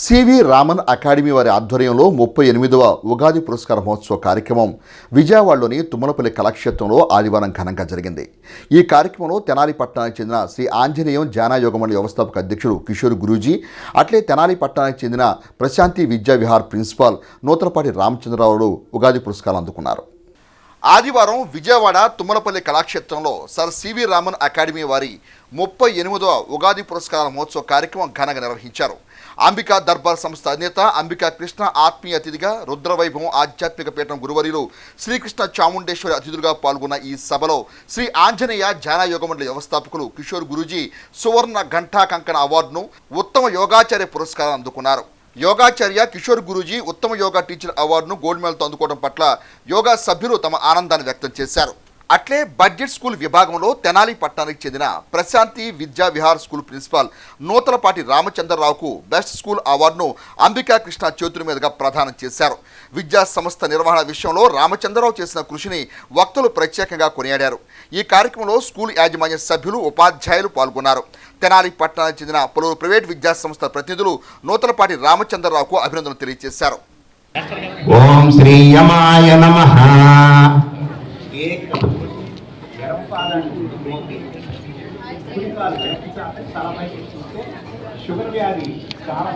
CV Raman academy వారి ఆధ్వర్యంలో 38వ ఉగాది పురస్కార మహోత్సవ కార్యక్రమం విజయవాడలోని తుమ్మలపల్లి కళాక్షేత్రంలో ఆదివారం ఘనంగా జరిగింది. ఈ కార్యక్రమంలో తెనాలి పట్టణానికి చెందిన శ్రీ ఆంజనేయం ధ్యానయోగమండలి వ్యవస్థాపక అధ్యక్షుడు కిషోర్ గురూజీ, అట్లే తెనాలి పట్టణానికి చెందిన ప్రశాంతి విద్యా విహార్ ప్రిన్సిపాల్ నూతలపాటి రామచంద్రరావులు ఉగాది పురస్కారం అందుకున్నారు. ఆదివారం విజయవాడ తుమ్మలపల్లి కళాక్షేత్రంలో సర్ సివి రామన్ అకాడమీ వారి 38వ ఉగాది పురస్కార మహోత్సవ కార్యక్రమం ఘనంగా నిర్వహించారు. అంబికా దర్బార్ సంస్థ అధినేత అంబికా కృష్ణ ఆత్మీయ అతిథిగా, రుద్రవైభవం ఆధ్యాత్మిక పీఠం గురువర్యులు శ్రీకృష్ణ చాముండేశ్వరి అతిథులుగా పాల్గొన్న ఈ సభలో శ్రీ ఆంజనేయ ధ్యానయోగమండలి వ్యవస్థాపకులు కిషోర్ గురూజీ సువర్ణ ఘంటా కంకణ అవార్డును, ఉత్తమ యోగాచార్య పురస్కారం అందుకున్నారు. యోగాచార్య కిషోర్ గురూజీ ఉత్తమ యోగా టీచర్ అవార్డును గోల్డ్ మెడల్తో అందుకోవడం పట్ల యోగా సభ్యులు తమ ఆనందాన్ని వ్యక్తం చేశారు. అట్లే బడ్జెట్ స్కూల్ విభాగంలో తెనాలి పట్టణానికి చెందిన ప్రశాంతి విద్యా విహార్ స్కూల్ ప్రిన్సిపాల్ నూతలపాటి రామచంద్రరావుకు బెస్ట్ స్కూల్ అవార్డును అంబికా కృష్ణ చేతుల మీదుగా ప్రదానం చేశారు. విద్యా సంస్థ నిర్వహణ విషయంలో రామచంద్రరావు చేసిన కృషిని వక్తలు ప్రత్యేకంగా కొనియాడారు. ఈ కార్యక్రమంలో స్కూల్ యాజమాన్య సభ్యులు, ఉపాధ్యాయులు పాల్గొన్నారు. తెనాలి పట్టణానికి చెందిన పలువురు ప్రైవేట్ విద్యా సంస్థల ప్రతినిధులు నూతలపాటి రామచంద్రరావుకు అభినందనలు తెలియజేశారు. ఓం శ్రీ యమాయ నమః. షుగర్ వ్యాధి చాలా